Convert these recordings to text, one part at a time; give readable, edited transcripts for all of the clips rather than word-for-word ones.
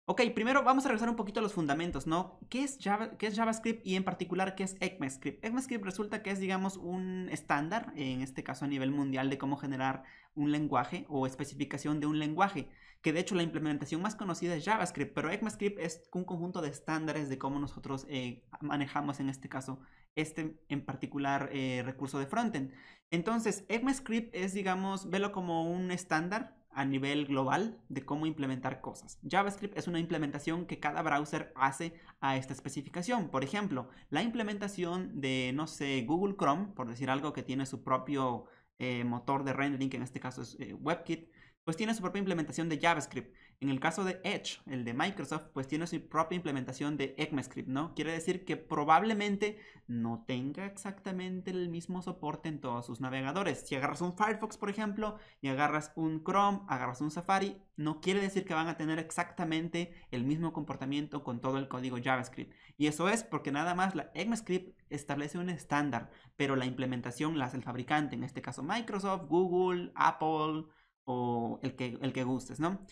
Ok, primero vamos a revisar un poquito los fundamentos, ¿no? ¿Qué es JavaScript y en particular qué es ECMAScript? ECMAScript resulta que es, digamos, un estándar, en este caso a nivel mundial, de cómo generar un lenguaje o especificación de un lenguaje, que de hecho la implementación más conocida es JavaScript, pero ECMAScript es un conjunto de estándares de cómo nosotros manejamos en este caso este en particular recurso de frontend. Entonces, ECMAScript es, digamos, velo como un estándar a nivel global de cómo implementar cosas. JavaScript es una implementación que cada browser hace a esta especificación. Por ejemplo, la implementación de, no sé, Google Chrome, por decir algo, que tiene su propio motor de rendering, que en este caso es WebKit, pues tiene su propia implementación de JavaScript. En el caso de Edge, el de Microsoft, pues tiene su propia implementación de ECMAScript, ¿no? Quiere decir que probablemente no tenga exactamente el mismo soporte en todos sus navegadores. Si agarras un Firefox, por ejemplo, y agarras un Chrome, agarras un Safari, no quiere decir que van a tener exactamente el mismo comportamiento con todo el código JavaScript. Y eso es porque nada más la ECMAScript establece un estándar, pero la implementación la hace el fabricante, en este caso Microsoft, Google, Apple o el que gustes, ¿no?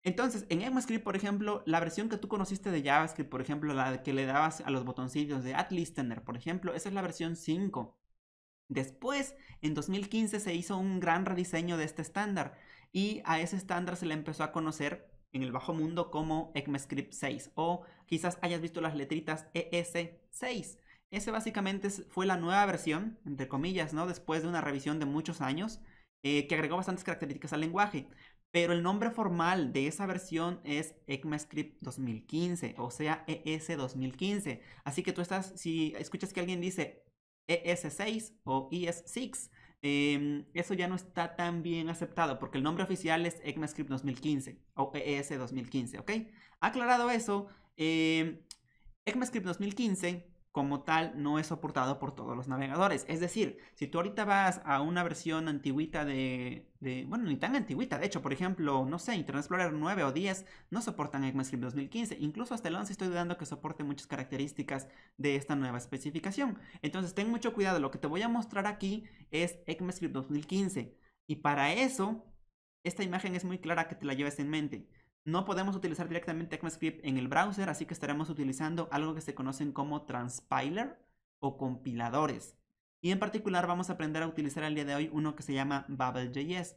Entonces, en ECMAScript, por ejemplo, la versión que tú conociste de JavaScript, por ejemplo, la que le dabas a los botoncillos de @listener, por ejemplo, esa es la versión 5. Después, en 2015 se hizo un gran rediseño de este estándar y a ese estándar se le empezó a conocer en el bajo mundo como ECMAScript 6 o quizás hayas visto las letritas ES6. Ese básicamente fue la nueva versión, entre comillas, ¿no? Después de una revisión de muchos años que agregó bastantes características al lenguaje. Pero el nombre formal de esa versión es ECMAScript 2015, o sea, ES 2015. Así que tú estás, si escuchas que alguien dice ES6 o ES6, eso ya no está tan bien aceptado porque el nombre oficial es ECMAScript 2015 o ES 2015, ¿ok? Aclarado eso, ECMAScript 2015 como tal no es soportado por todos los navegadores. Es decir, si tú ahorita vas a una versión antigüita bueno, ni tan antigüita, de hecho, por ejemplo, no sé, Internet Explorer 9 o 10 no soportan ECMAScript 2015. Incluso hasta el 11 estoy dudando que soporte muchas características de esta nueva especificación. Entonces, ten mucho cuidado. Lo que te voy a mostrar aquí es ECMAScript 2015. Y para eso, esta imagen es muy clara que te la lleves en mente. No podemos utilizar directamente ECMAScript en el browser, así que estaremos utilizando algo que se conocen como transpiler o compiladores. Y en particular vamos a aprender a utilizar el día de hoy uno que se llama Babel.js.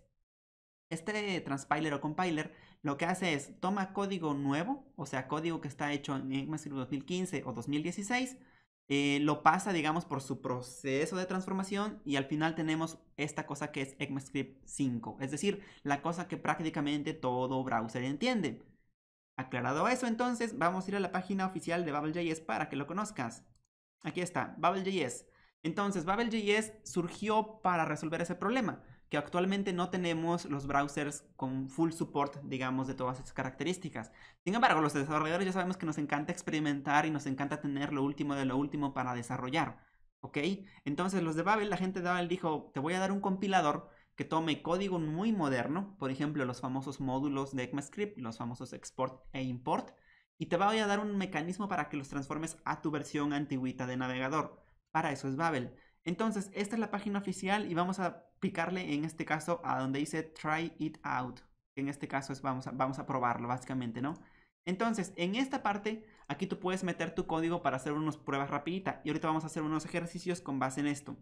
Este transpiler o compiler lo que hace es toma código nuevo, o sea, código que está hecho en ECMAScript 2015 o 2016, lo pasa, digamos, por su proceso de transformación y al final tenemos esta cosa que es ECMAScript 5, es decir, la cosa que prácticamente todo browser entiende. Aclarado eso, entonces vamos a ir a la página oficial de Babel.js para que lo conozcas. Aquí está, Babel.js. Entonces, Babel.js surgió para resolver ese problema, que actualmente no tenemos los browsers con full support, digamos, de todas estas características. Sin embargo, los desarrolladores ya sabemos que nos encanta experimentar y nos encanta tener lo último de lo último para desarrollar, ¿ok? Entonces, los de Babel, la gente de Babel dijo, te voy a dar un compilador que tome código muy moderno, por ejemplo, los famosos módulos de ECMAScript, los famosos export e import, y te voy a dar un mecanismo para que los transformes a tu versión antigüita de navegador. Para eso es Babel. Entonces, esta es la página oficial y vamos a picarle en este caso a donde dice try it out. En este caso es vamos a probarlo básicamente, ¿no? Entonces, en esta parte, aquí tú puedes meter tu código para hacer unas pruebas rapidita. Y ahorita vamos a hacer unos ejercicios con base en esto.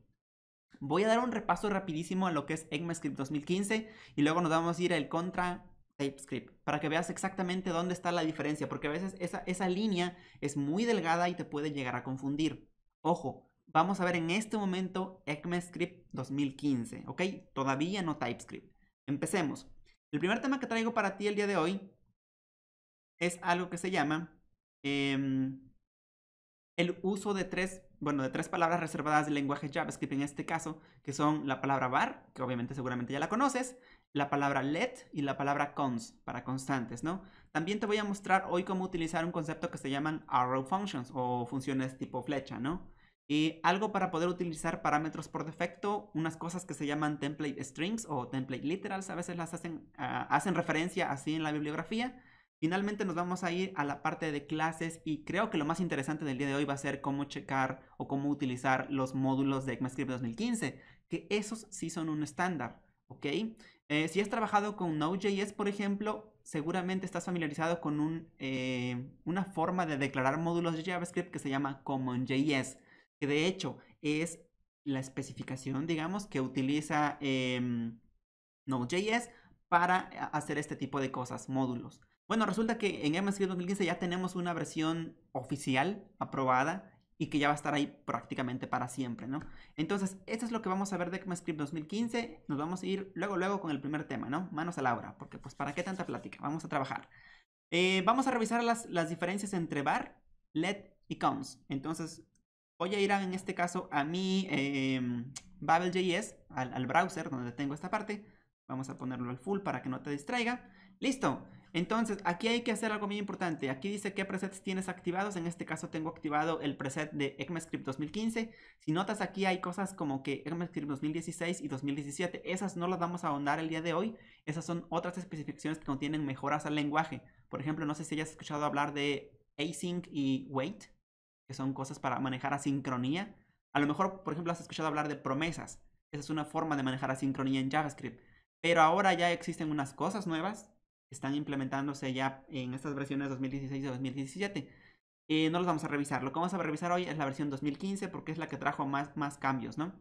Voy a dar un repaso rapidísimo a lo que es ECMAScript 2015 y luego nos vamos a ir al contra TypeScript para que veas exactamente dónde está la diferencia, porque a veces esa línea es muy delgada y te puede llegar a confundir. Ojo, vamos a ver en este momento ECMAScript 2015, ¿ok? Todavía no TypeScript. Empecemos. El primer tema que traigo para ti el día de hoy es algo que se llama el uso de tres palabras reservadas del lenguaje JavaScript en este caso, que son la palabra var, que obviamente seguramente ya la conoces, la palabra let y la palabra const, para constantes, ¿no? También te voy a mostrar hoy cómo utilizar un concepto que se llaman arrow functions o funciones tipo flecha, ¿no? Y algo para poder utilizar parámetros por defecto, unas cosas que se llaman template strings o template literals, a veces las hacen referencia así en la bibliografía. Finalmente nos vamos a ir a la parte de clases y creo que lo más interesante del día de hoy va a ser cómo checar o cómo utilizar los módulos de ECMAScript 2015, que esos sí son un estándar, ¿ok? Si has trabajado con Node.js, por ejemplo, seguramente estás familiarizado con una forma de declarar módulos de JavaScript que se llama CommonJS, que de hecho es la especificación, digamos, que utiliza Node.js para hacer este tipo de cosas, módulos. Bueno, resulta que en ECMAScript 2015 ya tenemos una versión oficial aprobada y que ya va a estar ahí prácticamente para siempre, ¿no? Entonces, esto es lo que vamos a ver de ECMAScript 2015. Nos vamos a ir luego con el primer tema, ¿no? Manos a la obra, porque pues ¿para qué tanta plática? Vamos a trabajar. Vamos a revisar las diferencias entre var, let y cons. Entonces, voy a ir en este caso a mi Babel.js, al browser donde tengo esta parte. Vamos a ponerlo al full para que no te distraiga. ¡Listo! Entonces, aquí hay que hacer algo muy importante. Aquí dice qué presets tienes activados. En este caso tengo activado el preset de ECMAScript 2015. Si notas, aquí hay cosas como que ECMAScript 2016 y 2017. Esas no las vamos a ahondar el día de hoy. Esas son otras especificaciones que contienen mejoras al lenguaje. Por ejemplo, no sé si hayas escuchado hablar de async y wait, que son cosas para manejar asincronía. A lo mejor, por ejemplo, has escuchado hablar de promesas. Esa es una forma de manejar asincronía en JavaScript. Pero ahora ya existen unas cosas nuevas que están implementándose ya en estas versiones 2016 y 2017. No los vamos a revisar. Lo que vamos a revisar hoy es la versión 2015 porque es la que trajo más cambios, ¿no?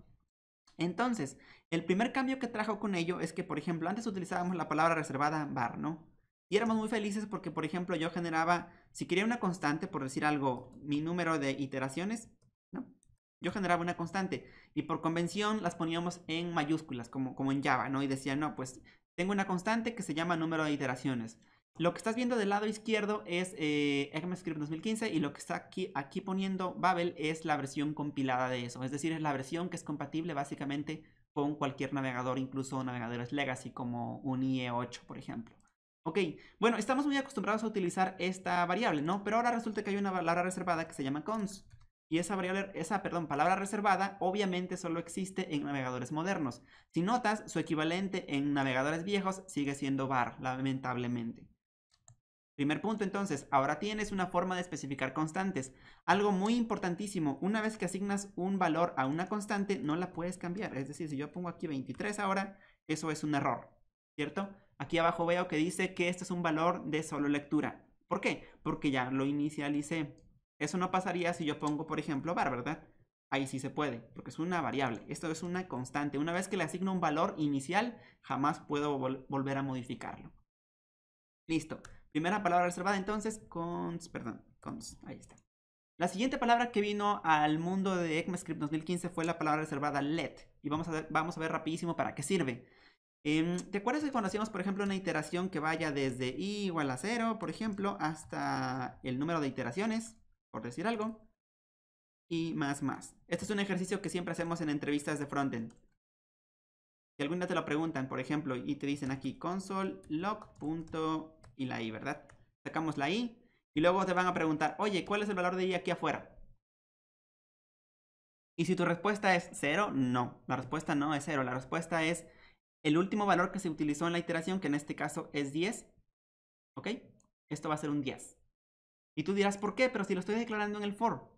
Entonces, el primer cambio que trajo con ello es que, por ejemplo, antes utilizábamos la palabra reservada var, ¿no? Y éramos muy felices porque, por ejemplo, yo generaba, si quería una constante, por decir algo, mi número de iteraciones, ¿no? Yo generaba una constante y por convención las poníamos en mayúsculas, como en Java, ¿no? Y decía, no, pues tengo una constante que se llama número de iteraciones. Lo que estás viendo del lado izquierdo es ECMAScript 2015 y lo que está aquí poniendo Babel es la versión compilada de eso. Es decir, es la versión que es compatible básicamente con cualquier navegador, incluso navegadores legacy como un IE8, por ejemplo. Ok, bueno, estamos muy acostumbrados a utilizar esta variable, ¿no? Pero ahora resulta que hay una palabra reservada que se llama cons. Y palabra reservada obviamente solo existe en navegadores modernos. Si notas, su equivalente en navegadores viejos sigue siendo var, lamentablemente. Primer punto, entonces, ahora tienes una forma de especificar constantes. Algo muy importantísimo, una vez que asignas un valor a una constante, no la puedes cambiar. Es decir, si yo pongo aquí 23 ahora, eso es un error, ¿cierto? Aquí abajo veo que dice que este es un valor de solo lectura. ¿Por qué? Porque ya lo inicialicé. Eso no pasaría si yo pongo, por ejemplo, var, ¿verdad? Ahí sí se puede, porque es una variable. Esto es una constante. Una vez que le asigno un valor inicial, jamás puedo volver a modificarlo. Listo. Primera palabra reservada entonces, cons, ahí está. La siguiente palabra que vino al mundo de ECMAScript 2015 fue la palabra reservada let. Y vamos a ver rapidísimo para qué sirve. ¿Te acuerdas que cuando hacíamos, por ejemplo, una iteración que vaya desde i igual a 0, por ejemplo, hasta el número de iteraciones, por decir algo, y más? Este es un ejercicio que siempre hacemos en entrevistas de frontend. Si algún día te lo preguntan, por ejemplo, y te dicen aquí console log. Y la i, ¿verdad? Sacamos la i y luego te van a preguntar, oye, ¿cuál es el valor de i aquí afuera? Y si tu respuesta es 0, no. La respuesta no es 0. La respuesta es el último valor que se utilizó en la iteración, que en este caso es 10. ¿Ok? Esto va a ser un 10. Y tú dirás, ¿por qué? Pero si lo estoy declarando en el for.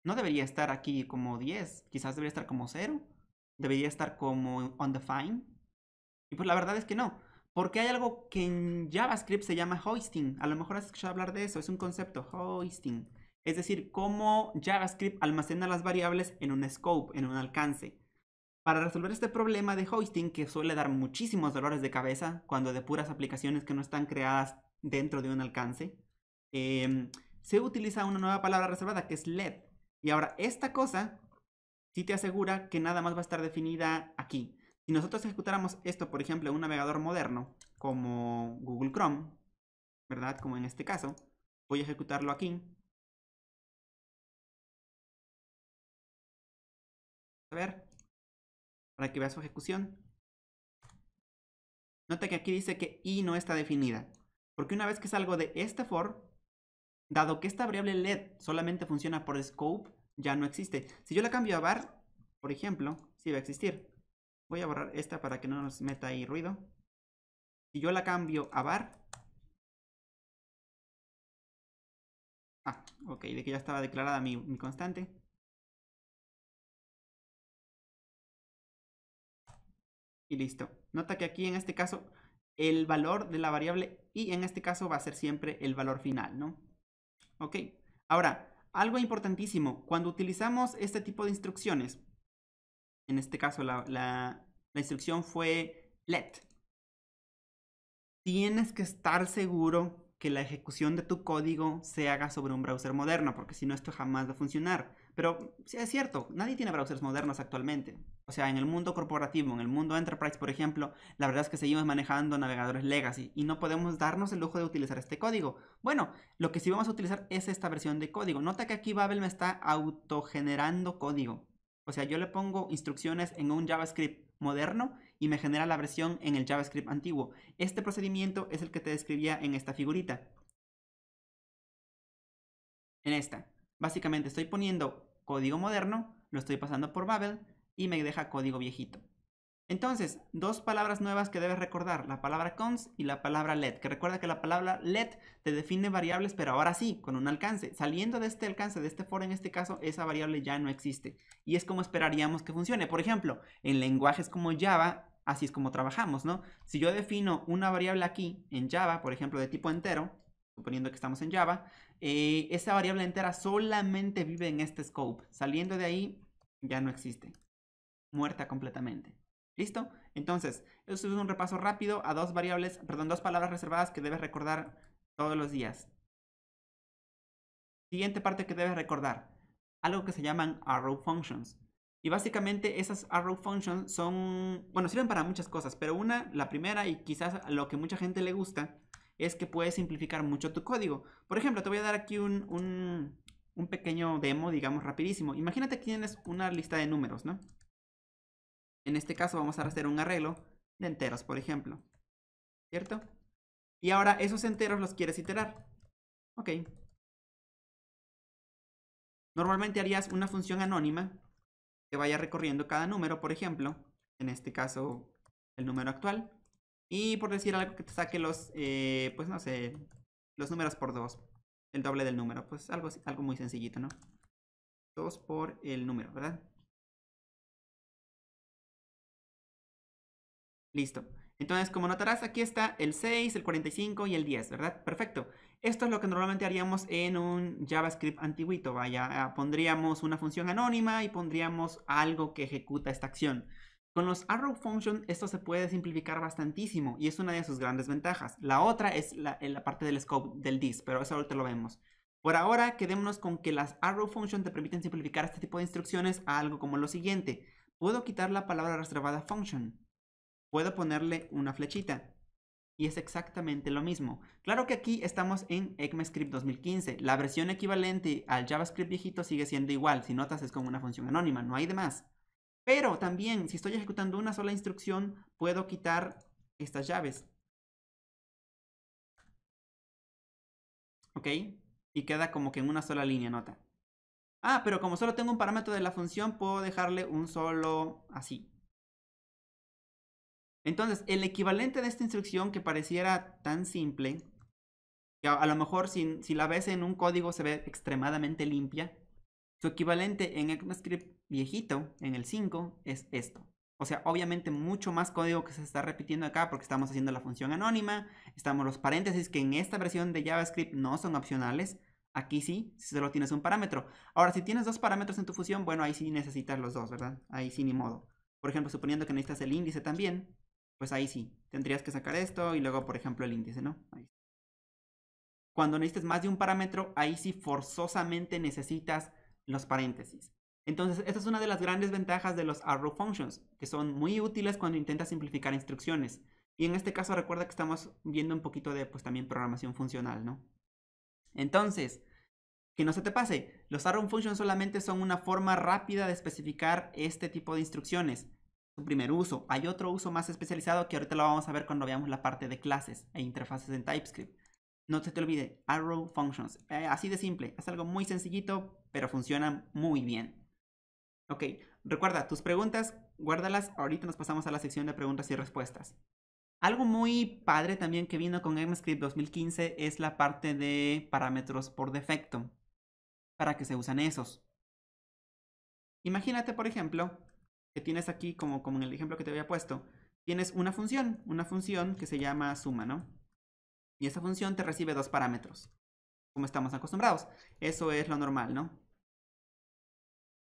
No debería estar aquí como 10. Quizás debería estar como 0. Debería estar como undefined. Y pues la verdad es que no. Porque hay algo que en JavaScript se llama hoisting. A lo mejor has escuchado hablar de eso. Es un concepto, hoisting. Es decir, cómo JavaScript almacena las variables en un scope, en un alcance. Para resolver este problema de hoisting, que suele dar muchísimos dolores de cabeza cuando depuras aplicaciones que no están creadas dentro de un alcance, se utiliza una nueva palabra reservada que es let. Y ahora, esta cosa sí te asegura que nada más va a estar definida aquí. Si nosotros ejecutáramos esto, por ejemplo, en un navegador moderno, como Google Chrome, ¿verdad? Como en este caso, voy a ejecutarlo aquí. A ver, para que vea su ejecución. Nota que aquí dice que i no está definida. Porque una vez que salgo de este for, dado que esta variable let solamente funciona por scope, ya no existe. Si yo la cambio a var, por ejemplo, sí va a existir. Voy a borrar esta para que no nos meta ahí ruido. Si yo la cambio a var. Ok, de que ya estaba declarada mi constante. y listo. Nota que aquí en este caso el valor de la variable y en este caso va a ser siempre el valor final, ¿no? Ok. Ahora, algo importantísimo, cuando utilizamos este tipo de instrucciones, en este caso la instrucción fue let, tienes que estar seguro que la ejecución de tu código se haga sobre un browser moderno, porque si no esto jamás va a funcionar. Pero sí es cierto, nadie tiene browsers modernos actualmente. O sea, en el mundo corporativo, en el mundo enterprise, por ejemplo, la verdad es que seguimos manejando navegadores legacy y no podemos darnos el lujo de utilizar este código. Bueno, lo que sí vamos a utilizar es esta versión de código. Nota que aquí Babel me está autogenerando código. O sea, yo le pongo instrucciones en un JavaScript moderno y me genera la versión en el JavaScript antiguo. Este procedimiento es el que te describía en esta figurita. En esta. Básicamente estoy poniendo código moderno, lo estoy pasando por Babel y me deja código viejito. Entonces, dos palabras nuevas que debes recordar, la palabra cons y la palabra let, que recuerda que la palabra let te define variables, pero ahora sí, con un alcance. Saliendo de este alcance, de este for en este caso, esa variable ya no existe. Y es como esperaríamos que funcione. Por ejemplo, en lenguajes como Java, así es como trabajamos, ¿no? Si yo defino una variable aquí en Java, por ejemplo, de tipo entero, suponiendo que estamos en Java, esa variable entera solamente vive en este scope. Saliendo de ahí, ya no existe. Muerta completamente. ¿Listo? Entonces, eso es un repaso rápido a dos palabras reservadas que debes recordar todos los días. Siguiente parte que debes recordar, algo que se llaman arrow functions. Y básicamente esas arrow functions son, bueno, sirven para muchas cosas, pero la primera y quizás lo que mucha gente le gusta, es que puedes simplificar mucho tu código. Por ejemplo, te voy a dar aquí un pequeño demo, digamos, rapidísimo. Imagínate que tienes una lista de números, ¿no? En este caso vamos a hacer un arreglo de enteros, por ejemplo. ¿Cierto? Y ahora esos enteros los quieres iterar. Ok. Normalmente harías una función anónima que vaya recorriendo cada número, por ejemplo. En este caso, el número actual. Y por decir algo que te saque pues no sé, los números por 2. El doble del número. Pues algo muy sencillito, ¿no? 2 por el número, ¿verdad? Listo. Entonces, como notarás, aquí está el 6, el 45 y el 10, ¿verdad? Perfecto. Esto es lo que normalmente haríamos en un JavaScript antiguito. Vaya, pondríamos una función anónima y pondríamos algo que ejecuta esta acción. Con los arrow function esto se puede simplificar bastantísimo y es una de sus grandes ventajas. La otra es la parte del scope del this, pero eso ahorita lo vemos. Por ahora, quedémonos con que las arrow function te permiten simplificar este tipo de instrucciones a algo como lo siguiente. Puedo quitar la palabra reservada function. Puedo ponerle una flechita. Y es exactamente lo mismo. Claro que aquí estamos en ECMAScript 2015. La versión equivalente al JavaScript viejito sigue siendo igual. Si notas, es como una función anónima, no hay de más. Pero también, si estoy ejecutando una sola instrucción, puedo quitar estas llaves. ¿Ok? Y queda como que en una sola línea, nota. Ah, pero como solo tengo un parámetro de la función, puedo dejarle un solo así. Entonces, el equivalente de esta instrucción que pareciera tan simple, que a lo mejor si la ves en un código se ve extremadamente limpia, su equivalente en ECMAScript viejito, en el 5, es esto. O sea, obviamente mucho más código que se está repitiendo acá porque estamos haciendo la función anónima, estamos los paréntesis que en esta versión de JavaScript no son opcionales. Aquí sí, si solo tienes un parámetro. Ahora, si tienes dos parámetros en tu función, bueno, ahí sí necesitas los dos, ¿verdad? Ahí sí ni modo. Por ejemplo, suponiendo que necesitas el índice también, pues ahí sí, tendrías que sacar esto y luego, por ejemplo, el índice, ¿no? Ahí. Cuando necesites más de un parámetro, ahí sí forzosamente necesitas los paréntesis. Entonces, esta es una de las grandes ventajas de los arrow functions, que son muy útiles cuando intentas simplificar instrucciones. Y en este caso recuerda que estamos viendo un poquito de, pues también programación funcional, ¿no? Entonces, que no se te pase, los arrow functions solamente son una forma rápida de especificar este tipo de instrucciones. Su primer uso. Hay otro uso más especializado que ahorita lo vamos a ver cuando veamos la parte de clases e interfaces en TypeScript. No se te olvide, arrow functions. Así de simple, es algo muy sencillito, pero funciona muy bien. Ok, recuerda, tus preguntas, guárdalas. Ahorita nos pasamos a la sección de preguntas y respuestas. Algo muy padre también que vino con ECMAScript 2015 es la parte de parámetros por defecto. ¿Para qué se usan esos? Imagínate, por ejemplo, que tienes aquí, como en el ejemplo que te había puesto, tienes una función que se llama suma, ¿no? Y esa función te recibe dos parámetros, como estamos acostumbrados. Eso es lo normal, ¿no?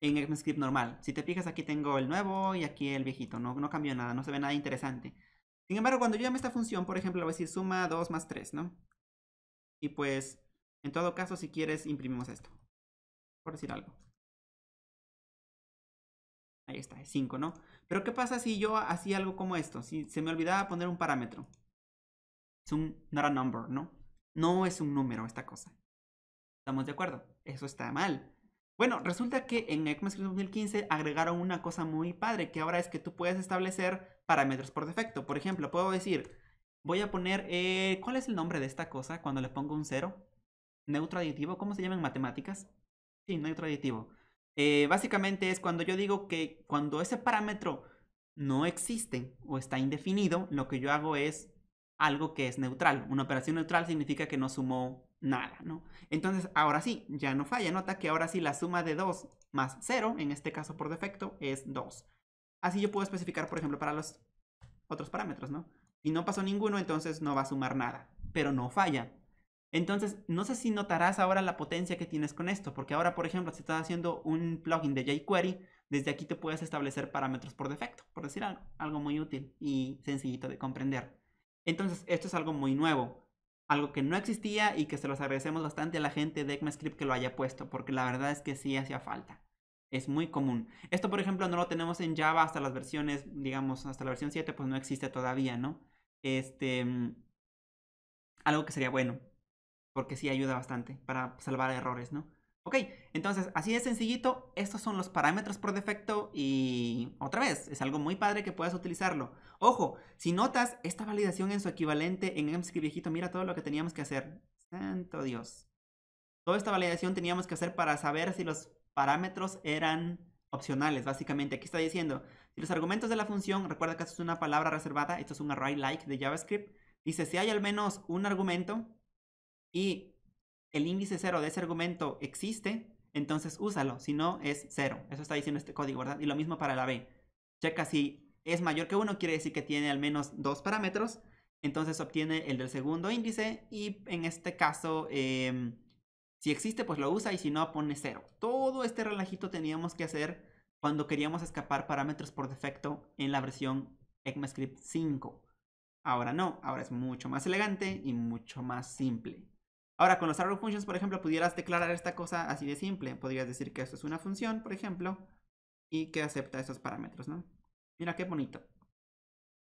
En ECMAScript normal. Si te fijas, aquí tengo el nuevo y aquí el viejito. No cambió nada, no se ve nada interesante. Sin embargo, cuando yo llame esta función, por ejemplo, le voy a decir suma 2 más 3, ¿no? Y pues, en todo caso, si quieres, imprimimos esto. Por decir algo. Ahí está, es 5, ¿no? Pero ¿qué pasa si yo hacía algo como esto? Si se me olvidaba poner un parámetro. Es un not a number, ¿no? No es un número esta cosa. ¿Estamos de acuerdo? Eso está mal. Bueno, resulta que en ECMAScript 2015 agregaron una cosa muy padre, que ahora es que tú puedes establecer parámetros por defecto. Por ejemplo, puedo decir, voy a poner, ¿cuál es el nombre de esta cosa cuando le pongo un 0? ¿Neutro aditivo? ¿Cómo se llama en matemáticas? Sí, neutro aditivo. Básicamente es cuando yo digo que cuando ese parámetro no existe o está indefinido, lo que yo hago es algo que es neutral. Una operación neutral significa que no sumó nada, ¿no? Entonces, ahora sí, ya no falla. Nota que ahora sí la suma de 2 más 0, en este caso por defecto, es 2. Así yo puedo especificar, por ejemplo, para los otros parámetros, ¿no? Si no pasó ninguno, entonces no va a sumar nada, pero no falla. Entonces, no sé si notarás ahora la potencia que tienes con esto, porque ahora, por ejemplo, si estás haciendo un plugin de jQuery, desde aquí te puedes establecer parámetros por defecto, por decir algo muy útil y sencillito de comprender. Entonces, esto es algo muy nuevo, algo que no existía y que se los agradecemos bastante a la gente de ECMAScript que lo haya puesto, porque la verdad es que sí hacía falta. Es muy común. Esto, por ejemplo, no lo tenemos en Java hasta las versiones, digamos, hasta la versión 7, pues no existe todavía, ¿no? Algo que sería bueno, porque sí ayuda bastante para salvar errores, ¿no? Ok, entonces así de sencillito, estos son los parámetros por defecto y otra vez, es algo muy padre que puedas utilizarlo. Ojo, si notas esta validación en su equivalente en ECMAScript viejito, mira todo lo que teníamos que hacer. Santo Dios. Toda esta validación teníamos que hacer para saber si los parámetros eran opcionales, básicamente. Aquí está diciendo, si los argumentos de la función, recuerda que esto es una palabra reservada, esto es un array like de JavaScript, dice si hay al menos un argumento y el índice 0 de ese argumento existe, entonces úsalo, si no es 0. Eso está diciendo este código, ¿verdad? Y lo mismo para la B. Checa si es mayor que 1, quiere decir que tiene al menos dos parámetros, entonces obtiene el del segundo índice y en este caso, si existe, pues lo usa y si no, pone 0. Todo este relajito teníamos que hacer cuando queríamos escapar parámetros por defecto en la versión ECMAScript 5. Ahora no, ahora es mucho más elegante y mucho más simple. Ahora, con los arrow functions, por ejemplo, pudieras declarar esta cosa así de simple. Podrías decir que esto es una función, por ejemplo, y que acepta esos parámetros, ¿no? Mira qué bonito.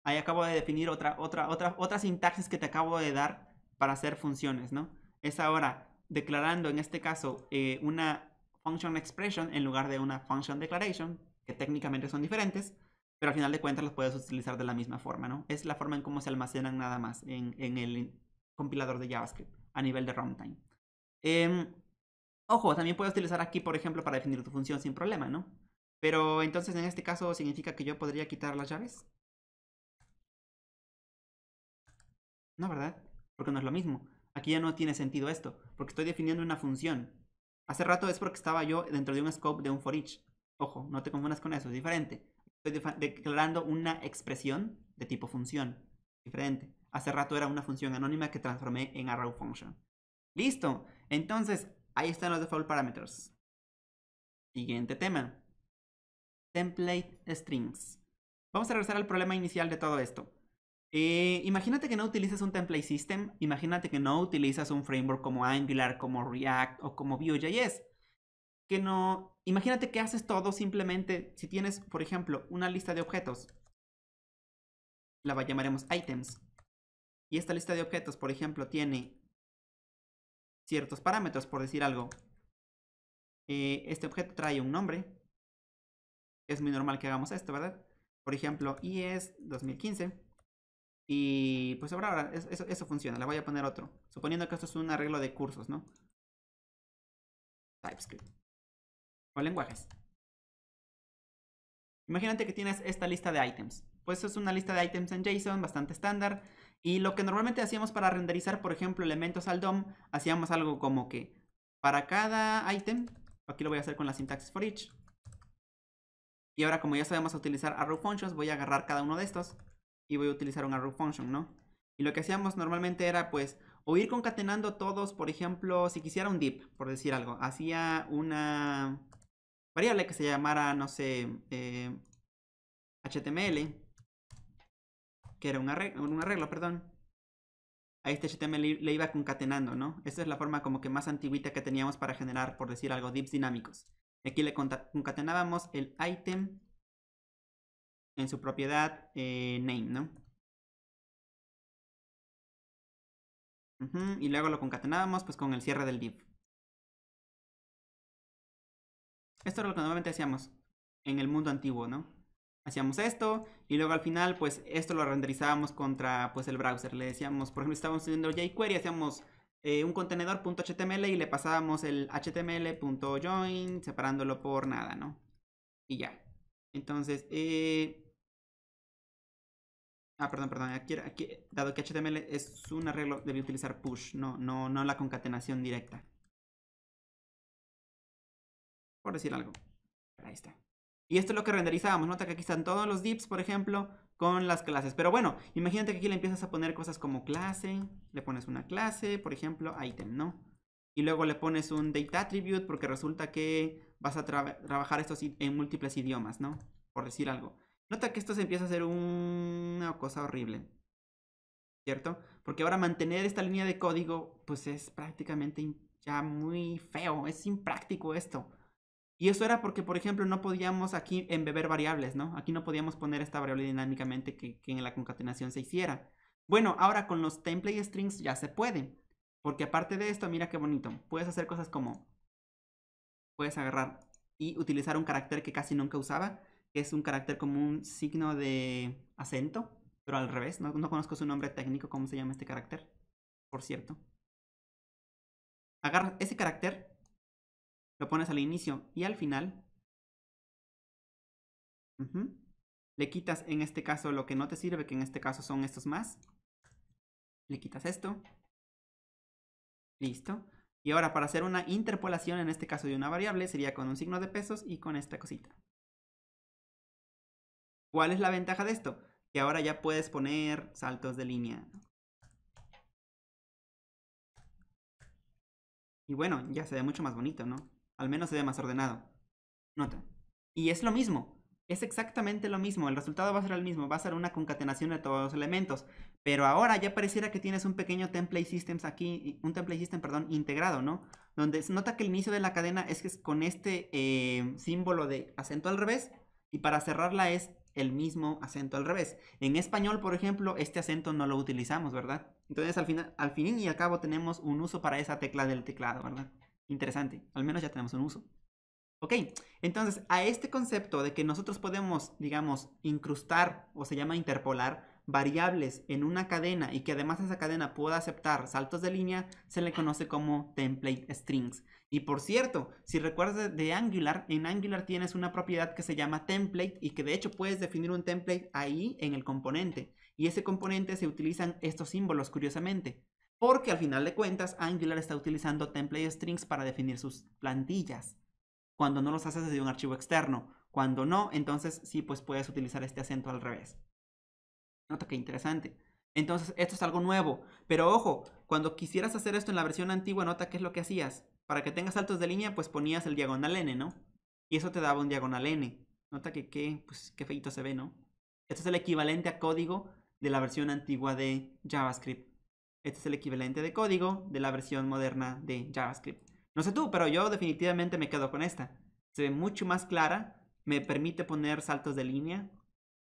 Ahí acabo de definir otra sintaxis que te acabo de dar para hacer funciones, ¿no? Es ahora declarando, en este caso, una function expression en lugar de una function declaration, que técnicamente son diferentes, pero al final de cuentas los puedes utilizar de la misma forma, ¿no? Es la forma en cómo se almacenan nada más en el compilador de JavaScript a nivel de runtime. Ojo, también puedes utilizar aquí, por ejemplo, para definir tu función sin problema, ¿no? Pero entonces en este caso significa que yo podría quitar las llaves. No, ¿verdad? Porque no es lo mismo. Aquí ya no tiene sentido esto, porque estoy definiendo una función. Hace rato es porque estaba yo dentro de un scope de un for each. Ojo, no te confundas con eso, es diferente. Estoy declarando una expresión de tipo función. Diferente. Hace rato era una función anónima que transformé en arrow function. Listo. Entonces, ahí están los default parameters. Siguiente tema. Template strings. Vamos a regresar al problema inicial de todo esto. Imagínate que no utilizas un template system, imagínate que no utilizas un framework como Angular, como React o como Vue.js. Que no, imagínate que haces todo simplemente, si tienes, por ejemplo, una lista de objetos, la llamaremos items, y esta lista de objetos, por ejemplo, tiene ciertos parámetros, por decir algo. Este objeto trae un nombre, es muy normal que hagamos esto, ¿verdad? Por ejemplo, IES 2015. Y pues ahora eso funciona. Le voy a poner otro. Suponiendo que esto es un arreglo de cursos, ¿no? TypeScript. O lenguajes. Imagínate que tienes esta lista de items. Pues es una lista de items en JSON bastante estándar. Y lo que normalmente hacíamos para renderizar, por ejemplo, elementos al DOM, hacíamos algo como que para cada item, aquí lo voy a hacer con la sintaxis for each. Y ahora como ya sabemos utilizar arrow functions, voy a agarrar cada uno de estos y voy a utilizar un arrow function, ¿no? Y lo que hacíamos normalmente era pues o ir concatenando todos, por ejemplo, si quisiera un div, por decir algo, hacía una variable que se llamara, no sé, HTML, que era un arreglo, perdón. A este HTML le iba concatenando, ¿no? Esa es la forma como que más antiguita que teníamos para generar, por decir algo, divs dinámicos. Aquí le concatenábamos el item en su propiedad name, ¿no? Y luego lo concatenábamos pues con el cierre del div. Esto era lo que normalmente hacíamos en el mundo antiguo, ¿no? Hacíamos esto y luego al final pues esto lo renderizábamos contra pues el browser. Le decíamos, por ejemplo, estábamos haciendo jQuery, hacíamos un contenedor.html y le pasábamos el html.join separándolo por nada, ¿no? Y ya. Entonces, perdón, aquí, dado que HTML es un arreglo, debí utilizar push, no la concatenación directa. Por decir algo. Ahí está. Y esto es lo que renderizábamos. Nota que aquí están todos los divs, por ejemplo, con las clases. Pero bueno, imagínate que aquí le empiezas a poner cosas como clase. Le pones una clase, por ejemplo, item, ¿no? Y luego le pones un data attribute porque resulta que vas a trabajar estos en múltiples idiomas, ¿no? Por decir algo. Nota que esto se empieza a hacer una cosa horrible. ¿Cierto? Porque ahora mantener esta línea de código, pues es prácticamente ya muy feo. Es impráctico esto. Y eso era porque, por ejemplo, no podíamos aquí embeber variables, ¿no? Aquí no podíamos poner esta variable dinámicamente que en la concatenación se hiciera. Bueno, ahora con los template strings ya se puede. Porque aparte de esto, mira qué bonito. Puedes hacer cosas como... Puedes agarrar y utilizar un carácter que casi nunca usaba, que es un carácter como un signo de acento, pero al revés. No conozco su nombre técnico, cómo se llama este carácter, por cierto. Agarras ese carácter, lo pones al inicio y al final. Le quitas en este caso lo que no te sirve, que en este caso son estos más. Le quitas esto. Listo. Y ahora para hacer una interpolación, en este caso de una variable, sería con un signo de pesos y con esta cosita. ¿Cuál es la ventaja de esto? Que ahora ya puedes poner saltos de línea. Y bueno, ya se ve mucho más bonito, ¿no? Al menos se ve más ordenado. Nota. Y es lo mismo. Es exactamente lo mismo. El resultado va a ser el mismo. Va a ser una concatenación de todos los elementos. Pero ahora ya pareciera que tienes un pequeño template systems aquí. Un template system, perdón, integrado, ¿no? Donde se nota que el inicio de la cadena es que es con este símbolo de acento al revés. Y para cerrarla es el mismo acento al revés. En español, por ejemplo, este acento no lo utilizamos, ¿verdad? Entonces al fin y al cabo tenemos un uso para esa tecla del teclado, ¿verdad? Interesante. Al menos ya tenemos un uso. Ok, entonces a este concepto de que nosotros podemos, digamos, incrustar o se llama interpolar variables en una cadena y que además esa cadena pueda aceptar saltos de línea, se le conoce como template strings. Y por cierto, si recuerdas de Angular, en Angular tienes una propiedad que se llama template y que de hecho puedes definir un template ahí en el componente. Y ese componente se utilizan estos símbolos, curiosamente. Porque al final de cuentas, Angular está utilizando template strings para definir sus plantillas. Cuando no los haces desde un archivo externo. Cuando no, entonces sí, pues puedes utilizar este acento al revés. Nota que interesante. Entonces, esto es algo nuevo. Pero ojo, cuando quisieras hacer esto en la versión antigua, nota qué es lo que hacías. Para que tengas saltos de línea, pues ponías el diagonal n, ¿no? Y eso te daba un diagonal n. Nota que pues, qué feito se ve, ¿no? Esto es el equivalente a código de la versión antigua de JavaScript. Este es el equivalente de código de la versión moderna de JavaScript. No sé tú, pero yo definitivamente me quedo con esta. Se ve mucho más clara, me permite poner saltos de línea,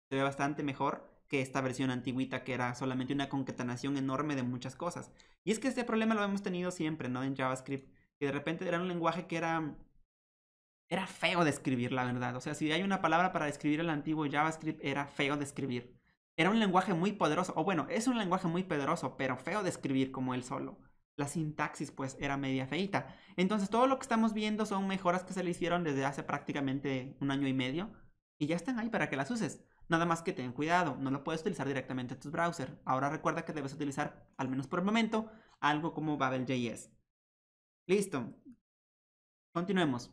se ve bastante mejor que esta versión antigüita que era solamente una concatenación enorme de muchas cosas. Y es que este problema lo hemos tenido siempre, ¿no? En JavaScript, que de repente era un lenguaje que era feo de escribir, la verdad. O sea, si hay una palabra para describir el antiguo JavaScript, era feo de escribir. Era un lenguaje muy poderoso, o bueno, es un lenguaje muy poderoso, pero feo de escribir como él solo. La sintaxis pues era media feita. Entonces todo lo que estamos viendo son mejoras que se le hicieron desde hace prácticamente un año y medio y ya están ahí para que las uses. Nada más que ten cuidado, no lo puedes utilizar directamente en tu browser. Ahora recuerda que debes utilizar, al menos por el momento, algo como Babel.js. Listo. Continuemos.